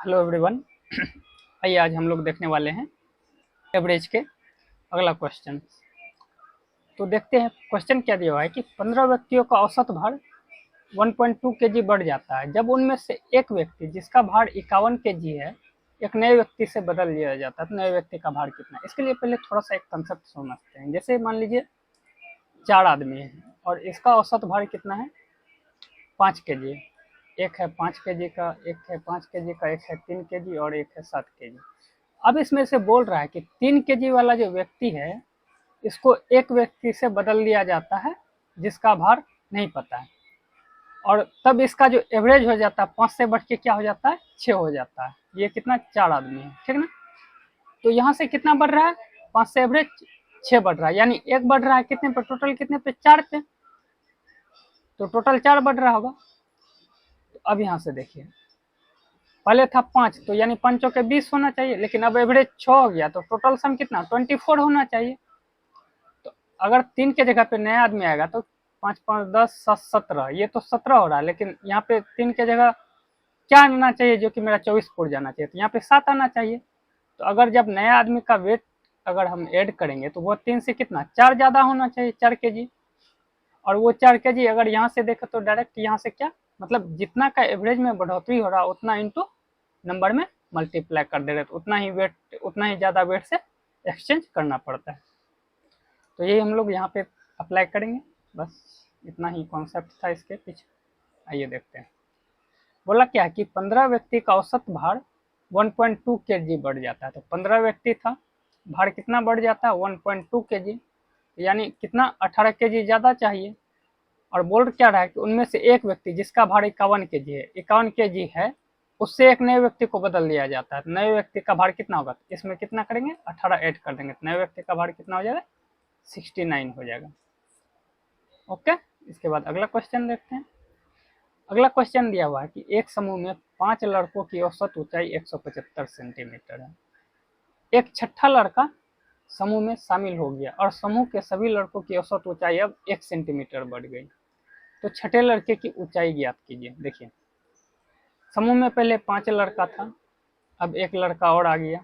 Hello everyone. आइए आज हम लोग देखने वाले हैं एवरेज के अगला क्वेश्चन। तो देखते हैं क्वेश्चन क्या दिया हुआ है कि 15 व्यक्तियों का औसत भार 1.2 केजी बढ़ जाता है जब उनमें से एक व्यक्ति जिसका भार 51 केजी है एक नए व्यक्ति से बदल लिया जाता है। तो नए व्यक्ति का भार कितना है, इसके लिए पहले थोड़ा सा एक कंसेप्ट समझते हैं। जैसे मान लीजिए 4 आदमी हैं और इसका औसत भार कितना है 5 केजी। एक है 5 केजी का, एक है 5 केजी का, एक है 3 केजी और एक है 7 केजी। अब इसमें से बोल रहा है कि 3 केजी वाला जो व्यक्ति है इसको एक व्यक्ति से बदल दिया जाता है जिसका भार नहीं पता है, और तब इसका जो एवरेज हो जाता है 5 से बढ़ के क्या हो जाता है 6 हो जाता है। ये कितना 4 आदमी है, ठीक ना। तो यहाँ से कितना बढ़ रहा है 5 से एवरेज 6 बढ़ रहा है, यानी एक बढ़ रहा है कितने पे, टोटल कितने पे 4 पे, तो टोटल 4 बढ़ रहा होगा। तो अब यहाँ से देखिए पहले था 5, तो यानी 5 के 20 होना चाहिए, लेकिन अब एवरेज 6 हो गया तो टोटल सम कितना 24 होना चाहिए। तो अगर 3 के जगह पे नया आदमी आएगा तो 5 5 10 7 17, ये तो 17 हो रहा है, लेकिन यहाँ पे 3 के जगह क्या आना चाहिए जो कि मेरा 24 पुर जाना चाहिए, तो यहाँ पे 7 आना चाहिए। तो अगर जब नया आदमी का वेट अगर हम ऐड करेंगे तो वो 3 से कितना 4 ज़्यादा होना चाहिए, 4 केजी। और वो 4 केजी अगर यहाँ से देखें तो डायरेक्ट यहाँ से क्या मतलब जितना का एवरेज में बढ़ोतरी हो रहा उतना इंटू नंबर में मल्टीप्लाई कर दे रहे, तो उतना ही वेट, उतना ही ज़्यादा वेट से एक्सचेंज करना पड़ता है। तो यही हम लोग यहाँ पे अप्लाई करेंगे, बस इतना ही कॉन्सेप्ट था इसके पीछे। आइए देखते हैं। बोला क्या है कि 15 व्यक्ति का औसत भार 1.2 केजी बढ़ जाता है। तो 15 व्यक्ति था, भार कितना बढ़ जाता है 1.2 केजी, यानी कितना 18 केजी ज़्यादा चाहिए। और बोल क्या रहा है कि उनमें से एक व्यक्ति जिसका भार 51 केजी है, 51 केजी है, उससे एक नए व्यक्ति को बदल लिया जाता है। नए व्यक्ति का भार कितना होगा, इसमें कितना करेंगे 18 ऐड कर देंगे, नए व्यक्ति का भार कितना हो जाएगा 69 हो जाएगा। ओके, इसके बाद अगला क्वेश्चन देखते हैं। अगला क्वेश्चन दिया हुआ है कि एक समूह में 5 लड़कों की औसत ऊंचाई 175 सेंटीमीटर है। एक छठा लड़का समूह में शामिल हो गया और समूह के सभी लड़कों की औसत ऊंचाई अब 1 सेंटीमीटर बढ़ गई। तो छठे लड़के की ऊंचाई ज्ञात कीजिए। देखिए समूह में पहले 5 लड़का था, अब एक लड़का और आ गया।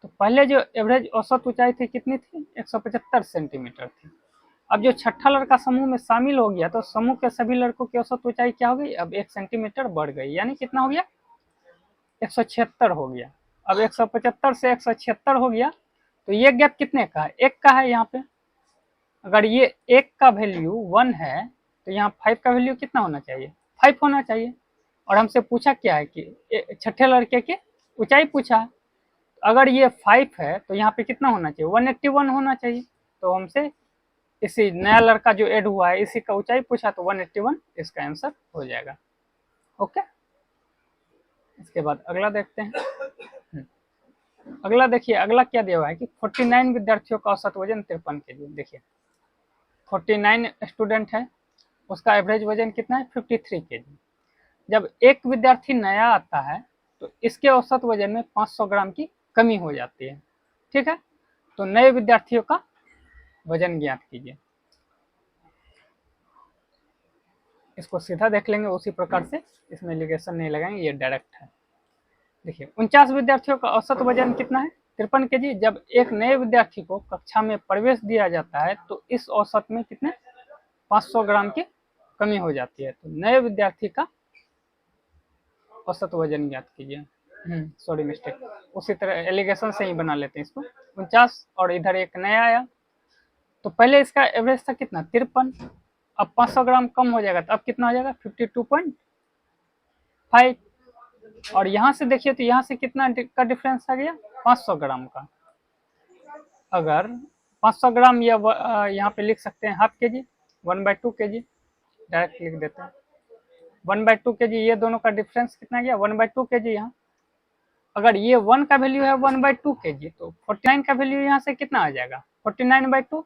तो पहले जो एवरेज औसत ऊंचाई थी कितनी थी 175 सेंटीमीटर थी। अब जो छठा लड़का समूह में शामिल हो गया तो समूह के सभी लड़कों की औसत ऊंचाई क्या हो गई, अब 1 सेंटीमीटर बढ़ गई, यानी कितना हो गया 176 हो गया। अब 175 से 176 हो गया, तो ये गैप कितने का है, एक का है। यहाँ पे अगर ये एक का वैल्यू 1 है तो यहाँ 5 का वैल्यू कितना होना चाहिए 5 होना चाहिए। और हमसे पूछा क्या है कि छठे लड़के की ऊंचाई पूछा है, अगर ये 5 है तो यहाँ पे कितना होना चाहिए 181 होना चाहिए। तो हमसे इसी नया लड़का जो ऐड हुआ है इसी का ऊंचाई पूछा, तो 181 इसका आंसर हो जाएगा। ओके, इसके बाद अगला देखते हैं। अगला देखिए, अगला क्या दिया हुआ है कि 49 विद्यार्थियों का औसत वजन 53 केजी। देखिए 49 स्टूडेंट है, उसका एवरेज वजन कितना है 53 केजी। जब एक विद्यार्थी नया आता है तो इसके औसत वजन में 500 ग्राम की कमी हो जाती है, ठीक है। तो नए विद्यार्थियों का वजन ज्ञात कीजिए। इसको सीधा देख लेंगे उसी प्रकार से, इसमें लिगेशन नहीं लगाएंगे, ये डायरेक्ट है। देखिए 49 विद्यार्थियों का औसत वजन कितना है 53 केजी। जब एक नए विद्यार्थी को कक्षा में प्रवेश दिया जाता है तो इस औसत में कितने 500 ग्राम की कमी हो जाती है। तो नए विद्यार्थी का औसत वजन ज्ञात कीजिए। सॉरी मिस्टेक, उसी तरह एलिगेशन से ही बना लेते हैं इसको। 49 और इधर एक नया आया, तो पहले इसका एवरेज था कितना 53, अब 500 ग्राम कम हो जाएगा तो अब कितना हो जाएगा 52.5। और यहाँ से देखिए तो यहाँ से कितना का डिफरेंस आ गया 500 ग्राम का। अगर 500 ग्राम या यहाँ पे लिख सकते हैं हाफ के जी 1/2 केजी, डायरेक्ट लिख देते हैं 1/2 केजी। ये दोनों का डिफरेंस कितना गया 1/2 केजी। यहाँ अगर ये 1 का वैल्यू है 1/2 केजी तो 49 का वैल्यू यहाँ से कितना आ जाएगा 49/2,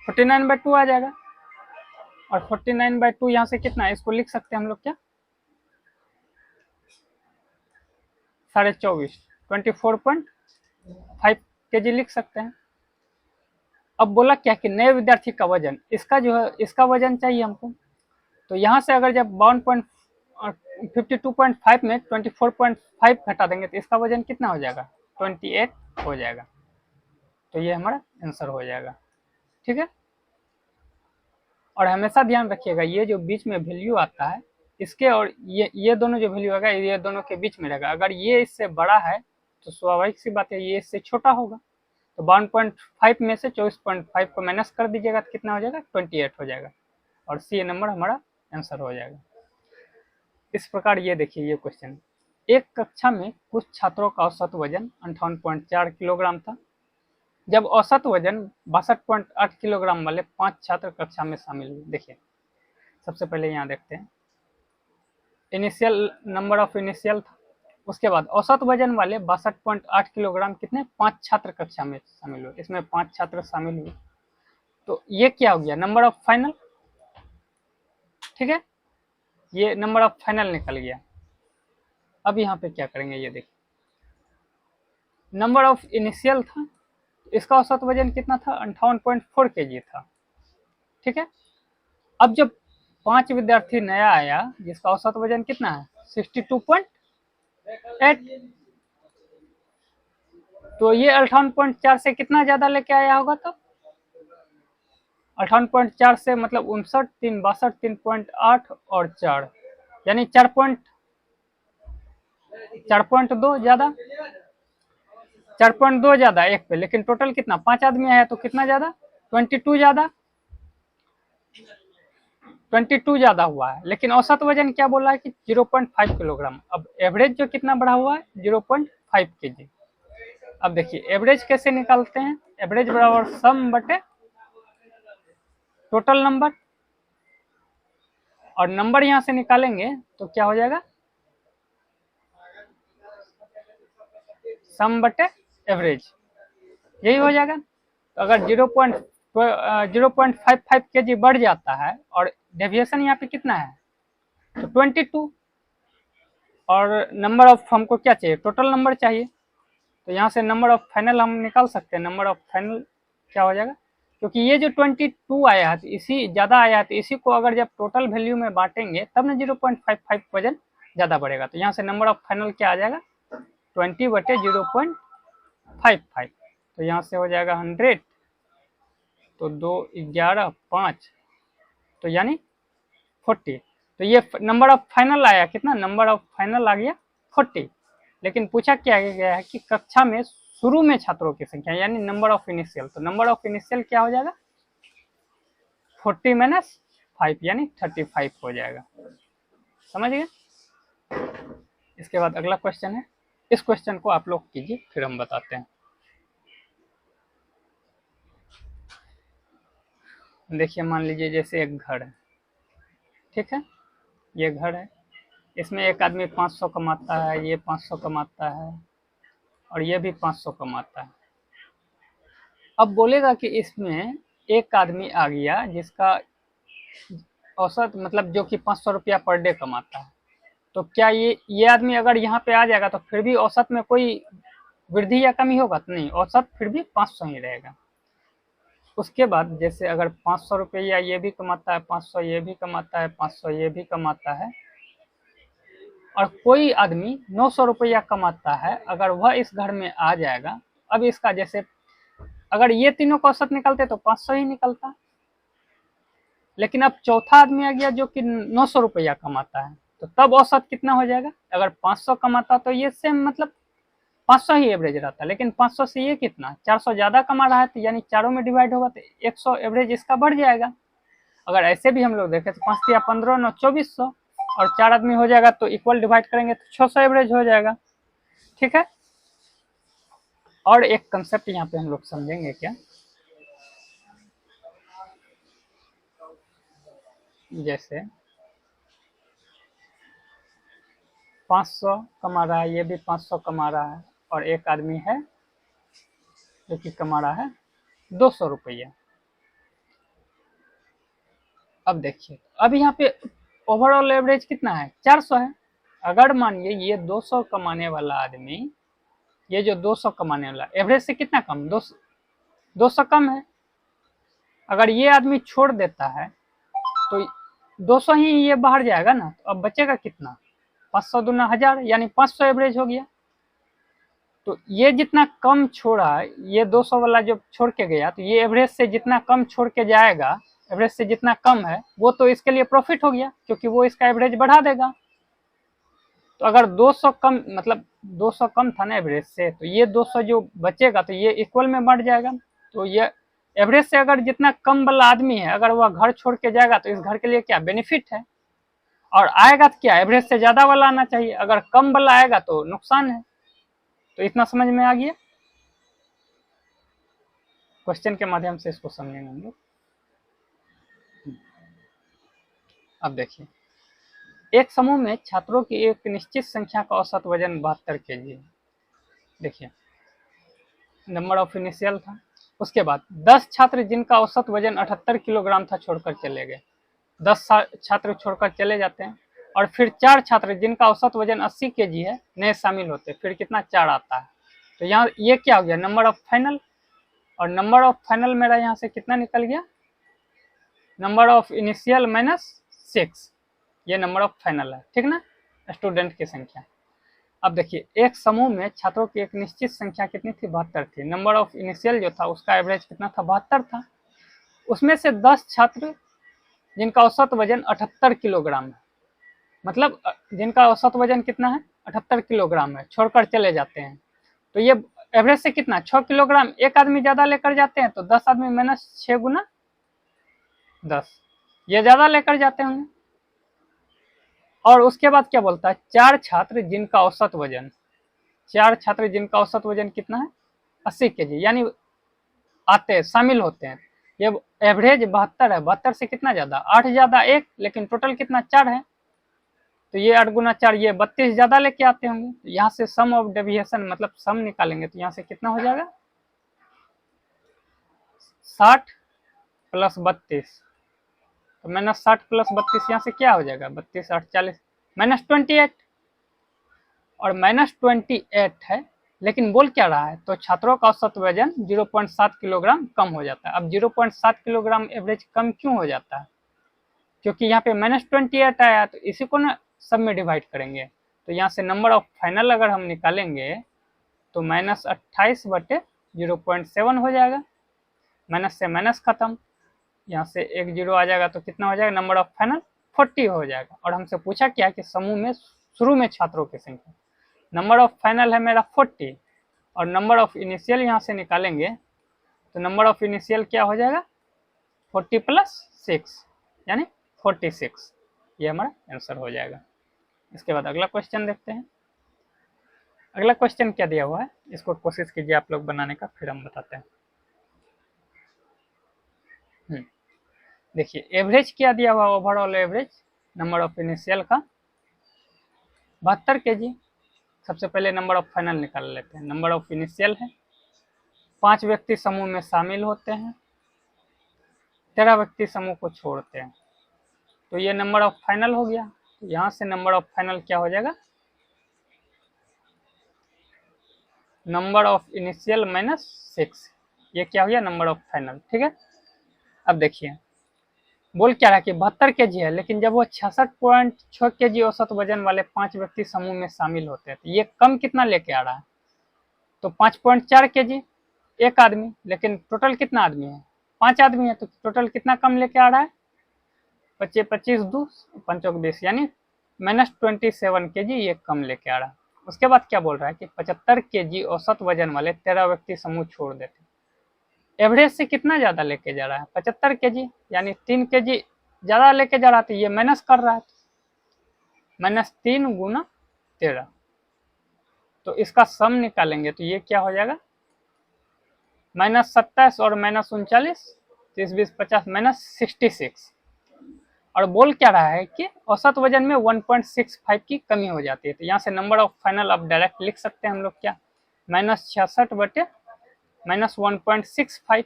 49/2 आ जाएगा। और 49/2 यहाँ से कितना है, इसको लिख सकते हैं हम लोग क्या 24.5 24.5 केजी लिख सकते हैं। अब बोला क्या कि नए विद्यार्थी का वजन, इसका जो है इसका वजन चाहिए हमको, तो यहाँ से अगर जब 52.5 में 24.5 घटा देंगे तो इसका वजन कितना हो जाएगा, 28 हो जाएगा। तो ये हमारा आंसर हो जाएगा, ठीक है। और हमेशा ध्यान रखिएगा ये जो बीच में वैल्यू आता है इसके और ये दोनों जो वैल्यू आएगा ये दोनों के बीच में रहेगा। अगर ये इससे बड़ा है तो स्वाभाविक सी बात है ये इससे छोटा होगा। तो 1.5 में से 24.5 को माइनस कर दीजिएगा तो कितना हो जाएगा, 28 हो जाएगा। और सी नंबर हमारा आंसर हो जाएगा। इस प्रकार ये देखिए ये क्वेश्चन, एक कक्षा में कुछ छात्रों का औसत वजन 58.4 किलोग्राम था। जब औसत वजन 62.8 किलोग्राम वाले 5 छात्र कक्षा में शामिल हुए। देखिए सबसे पहले यहाँ देखते हैं इनिशियल नंबर ऑफ इनिशियल था, उसके बाद औसत वजन वाले 62.8 किलोग्राम कितने 5 छात्र कक्षा में शामिल हुए, इसमें 5 छात्र शामिल हुए। तो ये क्या हो गया, नंबर ऑफ फाइनल, ठीक है, ये नंबर ऑफ फाइनल निकल गया। अब यहाँ पे क्या करेंगे, ये देखिए नंबर ऑफ इनिशियल था, इसका औसत वजन कितना था 58.4 kg था, ठीक है। अब जब 5 विद्यार्थी नया आया जिसका औसत वजन कितना है 62.8, तो ये 58.4 से कितना ज्यादा लेके आया होगा, तो 58.4 से मतलब 59, 3, 62, 3.8 और 4 यानी 4.2 ज्यादा, 4.2 ज्यादा एक पे, लेकिन टोटल कितना 5 आदमी है तो कितना ज्यादा 22 ज्यादा, 22 ज्यादा हुआ है। लेकिन औसत वजन क्या बोला है कि 0.5 किलोग्राम। अब एवरेज जो कितना बढ़ा हुआ है 0.5 kg। अब देखिए एवरेज कैसे निकालते हैं, एवरेज बराबर सम बटे टोटल नंबर, और नंबर यहां से निकालेंगे तो क्या हो जाएगा सम बटे एवरेज, यही हो जाएगा। तो अगर 0.55 kg बढ़ जाता है और डेविएशन यहाँ पे कितना है तो 22, और नंबर ऑफ हमको क्या चाहिए टोटल नंबर चाहिए, तो यहाँ से नंबर ऑफ फाइनल हम निकाल सकते हैं। नंबर ऑफ फाइनल क्या हो जाएगा, क्योंकि ये जो 22 आया है तो इसी ज़्यादा आया है तो इसी को अगर जब टोटल वैल्यू में बांटेंगे तब ना 0.55 वजन ज़्यादा बढ़ेगा। तो यहाँ से नंबर ऑफ फाइनल क्या आ जाएगा 20 बटे 0.55, तो यहाँ से हो जाएगा 100, तो 2, 11, 5, तो यानी 40। तो ये नंबर ऑफ फाइनल आया कितना, नंबर ऑफ फाइनल आ गया 40। लेकिन पूछा क्या गया है कि कक्षा में शुरू में छात्रों की संख्या यानी नंबर ऑफ इनिशियल, तो नंबर ऑफ इनिशियल क्या हो जाएगा 40 माइनस 5 यानी 35 हो जाएगा, समझ गए। इसके बाद अगला क्वेश्चन है, इस क्वेश्चन को आप लोग कीजिए फिर हम बताते हैं। देखिए मान लीजिए जैसे एक घर है, ठीक है, ये घर है, इसमें एक आदमी 500 कमाता है, ये 500 कमाता है और ये भी 500 कमाता है। अब बोलेगा कि इसमें एक आदमी आ गया जिसका औसत मतलब जो कि 500 रुपया पर डे कमाता है, तो क्या ये आदमी अगर यहाँ पे आ जाएगा तो फिर भी औसत में कोई वृद्धि या कमी होगा, तो नहीं, औसत फिर भी 500 ही रहेगा। उसके बाद जैसे अगर 500 रुपया ये भी कमाता है, 500 ये भी कमाता है, 500 ये भी कमाता है, और कोई आदमी 900 रुपया कमाता है, अगर वह इस घर में आ जाएगा, अब इसका जैसे अगर ये तीनों का औसत निकलते तो 500 ही निकलता, लेकिन अब चौथा आदमी आ गया जो कि 900 रुपया कमाता है, तो तब औसत कितना हो जाएगा, अगर 500 कमाता तो ये सेम मतलब 500 ही एवरेज रहता, लेकिन 500 से ये कितना 400 ज्यादा कमा रहा है, तो यानी चारों में डिवाइड होगा तो 100 एवरेज इसका बढ़ जाएगा। अगर ऐसे भी हम लोग देखें तो 5 या 15, 9, 2400, और 4 आदमी हो जाएगा तो इक्वल डिवाइड करेंगे तो 600 एवरेज हो जाएगा, ठीक है। और एक कंसेप्ट यहाँ पे हम लोग समझेंगे क्या, जैसे 500 कमा रहा है, ये भी 500 कमा रहा है, और एक आदमी है जो कि कमा रहा है 200 रुपया। अब देखिए अब यहाँ पे ओवरऑल एवरेज कितना है 400 है। अगर मानिए ये 200 कमाने वाला आदमी, ये जो 200 कमाने वाला एवरेज से कितना कम 200 कम है, अगर ये आदमी छोड़ देता है तो 200 ही ये बाहर जाएगा ना, तो अब बचेगा कितना, 500 दूना 1000, यानी 500 एवरेज हो गया। तो ये जितना कम छोड़ा, ये 200 वाला जो छोड़ के गया, तो ये एवरेज से जितना कम छोड़ के जाएगा, एवरेज से जितना कम है वो तो इसके लिए प्रॉफिट हो गया, क्योंकि वो इसका एवरेज बढ़ा देगा। तो अगर 200 कम, मतलब 200 कम था ना एवरेज से, तो ये 200 जो बचेगा तो ये इक्वल में बढ़ जाएगा। तो ये एवरेज से अगर जितना कम वाला आदमी है, अगर वह घर छोड़ के जाएगा तो इस घर के लिए क्या बेनिफिट है, और आएगा तो क्या एवरेज से ज्यादा वाला आना चाहिए, अगर कम वाला आएगा तो नुकसान है। तो इतना समझ में आ गया, क्वेश्चन के माध्यम से इसको समझेंगे हम लोग। अब देखिए, एक समूह में छात्रों की एक निश्चित संख्या का औसत वजन 72 kg है। देखिए, नंबर ऑफ इनिशियल था। उसके बाद 10 छात्र जिनका औसत वजन 78 किलोग्राम था छोड़कर चले गए। 10 छात्र छोड़कर चले जाते हैं, और फिर 4 छात्र जिनका औसत वजन 80 kg है नए शामिल होते हैं, फिर कितना 4 आता है। तो यहाँ ये क्या हो गया, नंबर ऑफ फाइनल, और नंबर ऑफ फाइनल मेरा यहाँ से कितना निकल गया, नंबर ऑफ इनिशियल माइनस 6, ये नंबर ऑफ फाइनल है, ठीक ना, स्टूडेंट की संख्या। अब देखिए, एक समूह में छात्रों की एक निश्चित संख्या कितनी थी, 72 थी। नंबर ऑफ इनिशियल जो था उसका एवरेज कितना था, 72 था। उसमें से 10 छात्र जिनका औसत वजन 78 किलोग्राम है, मतलब जिनका औसत वजन कितना है, 78 किलोग्राम है, छोड़कर चले जाते हैं। तो ये एवरेज से कितना, 6 किलोग्राम एक आदमी ज्यादा लेकर जाते हैं, तो 10 आदमी माइनस 6 गुना 10, ये ज्यादा लेकर जाते होंगे। और उसके बाद क्या बोलता है, 4 छात्र जिनका औसत वजन, 4 छात्र जिनका औसत वजन कितना है, 80 kg, यानी आते हैं, शामिल होते हैं। ये एवरेज 72 है, 72 से कितना ज्यादा, 8 ज्यादा 1, लेकिन टोटल कितना 4 है। तो ये 8 गुना 4, ये 32 ज्यादा लेके आते होंगे। तो यहाँ से सम ऑफ डेविएशन, मतलब सम निकालेंगे, तो यहाँ से कितना हो जाएगा, 60 प्लस 32, तो माइनस 60 प्लस 32, यहाँ से क्या हो जाएगा, 32 8 40, माइनस 28, और माइनस 28 है। लेकिन बोल क्या रहा है, तो छात्रों का औसत वजन 0.7 किलोग्राम कम हो जाता है। अब 0.7 किलोग्राम एवरेज कम क्यों हो जाता है, क्योंकि यहाँ पे माइनस 28 आया, तो इसी को ना सब में डिवाइड करेंगे। तो यहाँ से नंबर ऑफ फाइनल अगर हम निकालेंगे तो माइनस 28/0.7 हो जाएगा, माइनस से माइनस खत्म, यहाँ से एक जीरो आ जाएगा, तो कितना हो जाएगा, नंबर ऑफ फाइनल 40 हो जाएगा। और हमसे पूछा क्या कि समूह में शुरू में छात्रों की संख्या, नंबर ऑफ फाइनल है मेरा 40, और नंबर ऑफ इनिशियल यहाँ से निकालेंगे, तो नंबर ऑफ इनिशियल क्या हो जाएगा, 40 प्लस 6, यानी 46, ये हमारा आंसर हो जाएगा। इसके बाद अगला क्वेश्चन देखते हैं। अगला क्वेश्चन क्या दिया हुआ है, इसको कोशिश कीजिए आप लोग बनाने का, फिर हम बताते हैं। देखिए, एवरेज क्या दिया हुआ, overall average number of initial का 72 kg। सबसे पहले नंबर ऑफ फाइनल निकाल लेते हैं। नंबर ऑफ इनिशियल है, 5 व्यक्ति समूह में शामिल होते हैं, 13 व्यक्ति समूह को छोड़ते हैं, तो ये नंबर ऑफ फाइनल हो गया। तो यहाँ से नंबर ऑफ फाइनल क्या हो जाएगा, नंबर ऑफ इनिशियल माइनस 6, ये क्या हो गया, नंबर ऑफ फाइनल, ठीक है। अब देखिए, बोल क्या रहा है कि 72 kg है, लेकिन जब वो 66.6 kg औसत वजन वाले 5 व्यक्ति समूह में शामिल होते हैं, तो ये कम कितना लेके आ रहा है, तो 5.4 kg एक आदमी, लेकिन टोटल कितना आदमी है, 5 आदमी है, तो टोटल कितना कम लेके आ रहा है, 25 25 2 5 20, यानी -27 kg ये कम लेके आ रहा है। उसके बाद क्या बोल रहा है कि 75 kg औसत वजन वाले 13 व्यक्ति समूह छोड़ देते, एवरेज से कितना ज्यादा लेके जा रहा है, 75 kg, यानी 3 kg ज्यादा लेके जा रहा था, ये माइनस कर रहा है, -3 गुना 13, तो इसका सम निकालेंगे, तो ये क्या हो जाएगा, -27 और -39, 30 20 50, -66। और बोल क्या रहा है कि औसत वजन में 1.65 की कमी हो जाती है। तो यहाँ से नंबर ऑफ फाइनल अब डायरेक्ट लिख सकते हैं हम लोग, क्या, -66/-1.65,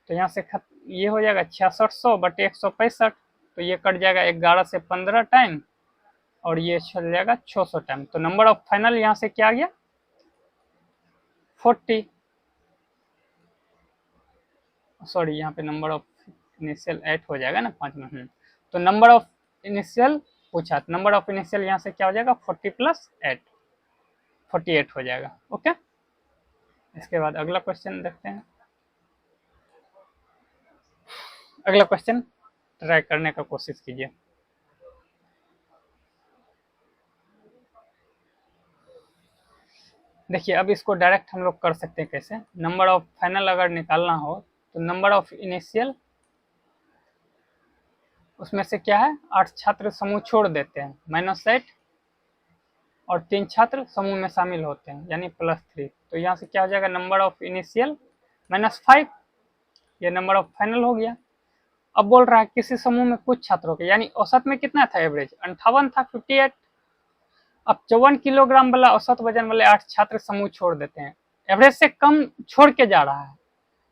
तो यहाँ से ये हो जाएगा 6600/165, तो ये कट जाएगा 11 से 15 टाइम, और ये चल जाएगा 600 टाइम। तो नंबर ऑफ फाइनल यहाँ से क्या आ गया, 40, सॉरी यहाँ पे नंबर ऑफ इनिशियल 8 हो जाएगा ना 5 में। तो नंबर ऑफ इनिशियल पूछा, नंबर ऑफ इनिशियल यहाँ से क्या हो जाएगा 40 + 8, 48 हो जाएगा। ओके, इसके बाद अगला क्वेश्चन देखते हैं। अगला क्वेश्चन ट्राई करने का कोशिश कीजिए। देखिए अब इसको डायरेक्ट हम लोग कर सकते हैं कैसे, नंबर ऑफ फाइनल अगर निकालना हो तो नंबर ऑफ इनिशियल, उसमें से क्या है 8 छात्र समूह छोड़ देते हैं -8, और 3 छात्र समूह में शामिल होते हैं यानी +3। तो यहाँ से क्या हो जाएगा नंबर ऑफ इनिशियल -5, ये नंबर ऑफ फाइनल हो गया। अब बोल रहा है किसी समूह में कुछ छात्रों के, यानी औसत में कितना था एवरेज 58 था 58। अब 54 किलोग्राम वाला औसत वजन वाले 8 छात्र समूह छोड़ देते हैं, एवरेज से कम छोड़ के जा रहा है,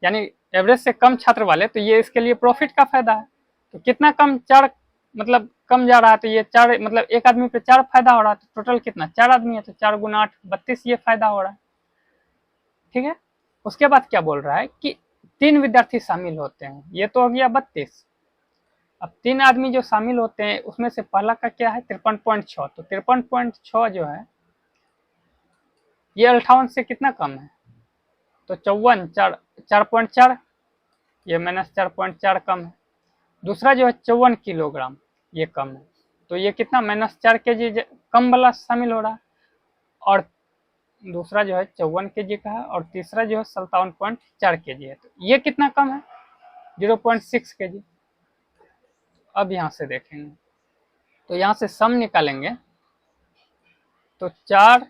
यानी एवरेज से कम छात्र वाले, तो ये इसके लिए प्रॉफिट का फायदा है। तो कितना कम, 4 मतलब कम जा रहा है, तो ये 4 मतलब एक आदमी पे 4 फायदा हो रहा है, तो टोटल कितना 4 आदमी है, तो 4 × 8 32 ये फायदा हो रहा है। ठीक है, उसके बाद क्या बोल रहा है कि 3 विद्यार्थी शामिल होते हैं, ये तो हो गया 32। अब 3 आदमी जो शामिल होते हैं उसमें से पहला का क्या है 53.6, तो 53.6 जो है ये 58 से कितना कम है, तो 54 4.4, ये -4.4 कम है। दूसरा जो है 54 किलोग्राम, ये कम है, तो ये कितना -4 kg कम वाला शामिल हो रहा है। और दूसरा जो है 54 kg का है, और तीसरा जो है 57.4 kg है, तो ये कितना कम है 0.6 kg। अब यहाँ से देखेंगे तो यहाँ से सम निकालेंगे, तो 4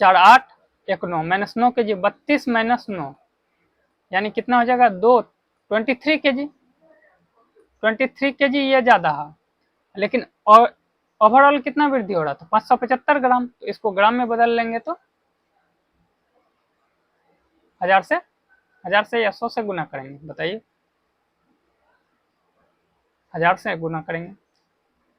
4 8 1 9 -9 kg, 32 - 9 यानी कितना हो जाएगा 2 23 kg। 23 kg ये ज़्यादा है, लेकिन और ओवरऑल कितना वृद्धि हो रहा था 575 ग्राम, तो इसको ग्राम में बदल लेंगे तो 1000 से या 100 से गुना करेंगे, बताइए 1000 से गुना करेंगे।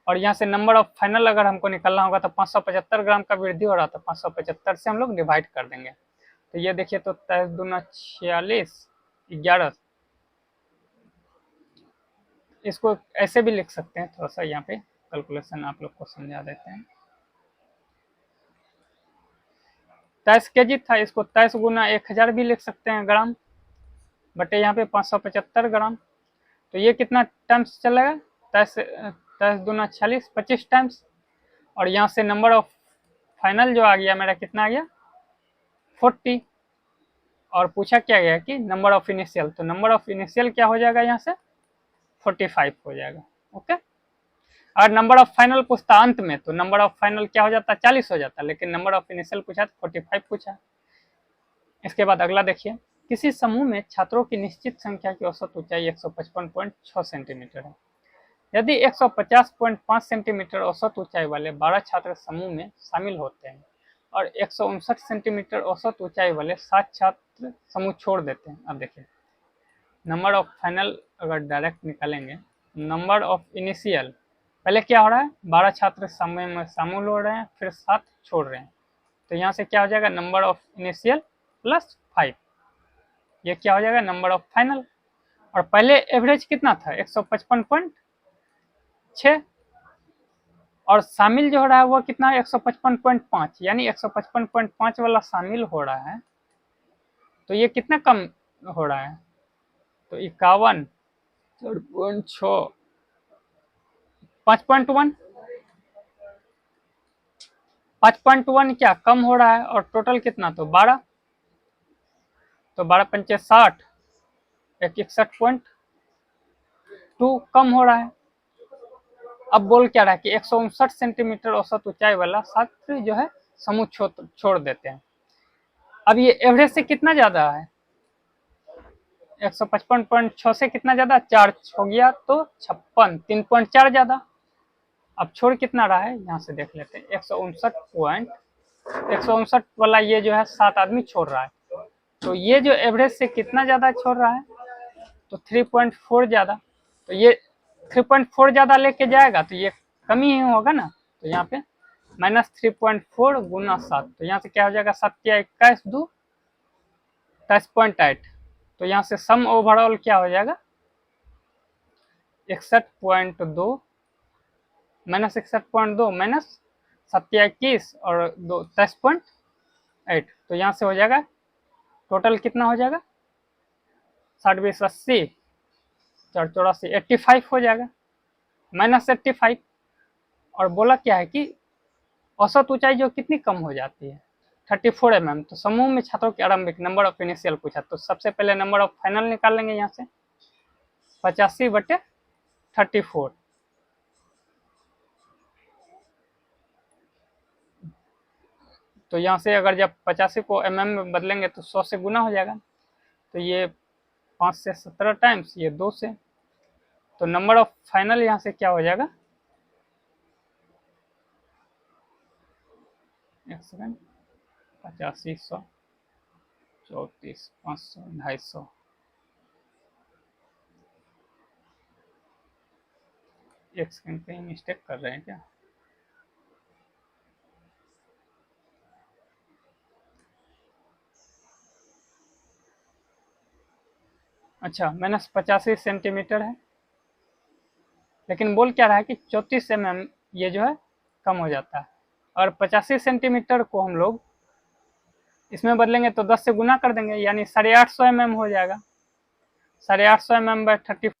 और यहाँ से नंबर ऑफ फाइनल अगर हमको निकालना होगा तो 575 ग्राम का वृद्धि हो रहा था, 575 से हम लोग डिवाइड कर देंगे। तो ये देखिए, तो 23 दूना 46 11, इसको ऐसे भी लिख सकते हैं, थोड़ा सा यहाँ पे कैलकुलेशन आप लोग को समझा देते हैं। 23 kg था, इसको 23 गुना 1000 भी लिख सकते हैं ग्राम, बटे यहाँ पे 575 ग्राम। तो ये कितना टाइम्स चलेगा 23 दूना 46, 25 टाइम्स। और यहाँ से नंबर ऑफ फाइनल जो आ गया मेरा कितना आ गया 40। और पूछा क्या गया कि नंबर ऑफ इनिशियल, तो नंबर ऑफ इनिशियल क्या हो जाएगा यहाँ से 45 हो जाएगा। ओके, और नंबर ऑफ फाइनल पूछता अंत में, तो नंबर ऑफ फाइनल क्या हो जाता 40 हो जाता, लेकिन नंबर ऑफ इनिशियल पूछा तो 45 पूछा। इसके बाद अगला देखिए, किसी समूह में छात्रों की निश्चित संख्या की औसत ऊंचाई 155.6 सेंटीमीटर है। यदि 150.5 सेंटीमीटर औसत ऊंचाई वाले 12 छात्र समूह में शामिल होते हैं और 159 सेंटीमीटर औसत ऊंचाई वाले 7 छात्र समूह छोड़ देते हैं। अब देखिए नंबर ऑफ फाइनल अगर डायरेक्ट निकालेंगे, नंबर ऑफ इनिशियल पहले क्या हो रहा है 12 छात्र समूह में शामिल हो रहे हैं, फिर 7 छोड़ रहे हैं, तो यहाँ से क्या हो जाएगा नंबर ऑफ इनिशियल + 5, ये क्या हो जाएगा नंबर ऑफ फाइनल। और पहले एवरेज कितना था 155.6, और शामिल जो हो रहा है वो कितना है 155.5, यानी 155.5 वाला शामिल हो रहा है, तो ये कितना कम हो रहा है, तो 51 4.6 5.1 5.1 क्या कम हो रहा है, और टोटल कितना तो 12, तो 12 × 5 = 60, 61.2 कम हो रहा है। अब बोल क्या रहा है कि 159 सेंटीमीटर औसत ऊंचाई वाला छात्र जो है समूह छोड़ देते हैं। अब ये एवरेज से कितना ज्यादा है 155.6 से कितना ज्यादा 4 हो गया, तो 56, 3.4 ज्यादा। अब छोड़ कितना रहा है यहाँ से देख लेते हैं 159 वाला ये जो है 7 आदमी छोड़ रहा है, तो ये जो एवरेज से कितना ज्यादा छोड़ रहा है तो 3.4 ज्यादा, तो ये 3.4 ज्यादा लेके जाएगा तो ये कमी ही होगा ना, तो यहाँ पे -3.4 गुना 7, तो यहाँ से क्या हो जाएगा 7 या 21 2 23.8, तो यहाँ से सम ओवरऑल क्या हो जाएगा 61.2 माइनस 61.2 माइनस 27 और 23.8, तो यहाँ से हो जाएगा टोटल कितना हो जाएगा 60 20 80 4 84 85 हो जाएगा, -85। और बोला क्या है कि औसत ऊंचाई जो कितनी कम हो जाती है 34 mm। तो समूह में छात्रों के आरंभिक नंबर ऑफ इनिशियल पूछा, तो सबसे पहले नंबर ऑफ फाइनल निकाल लेंगे यहाँ से 85/34। तो यहाँ से अगर जब 85 को mm में बदलेंगे तो 100 से गुना हो जाएगा, तो ये 5 से 17 टाइम्स, ये 2 से, तो नंबर ऑफ फाइनल यहाँ से क्या हो जाएगा, एक सेकेंड, 85 100 34 500 250, एक सेकेंड कहीं मिस्टेक कर रहे हैं क्या, अच्छा -85 सेंटीमीटर है, लेकिन बोल क्या रहा है कि 34 mm ये जो है कम हो जाता है, और 85 सेंटीमीटर को हम लोग इसमें बदलेंगे तो 10 से गुना कर देंगे, यानी 850 mm हो जाएगा, 850 mm/34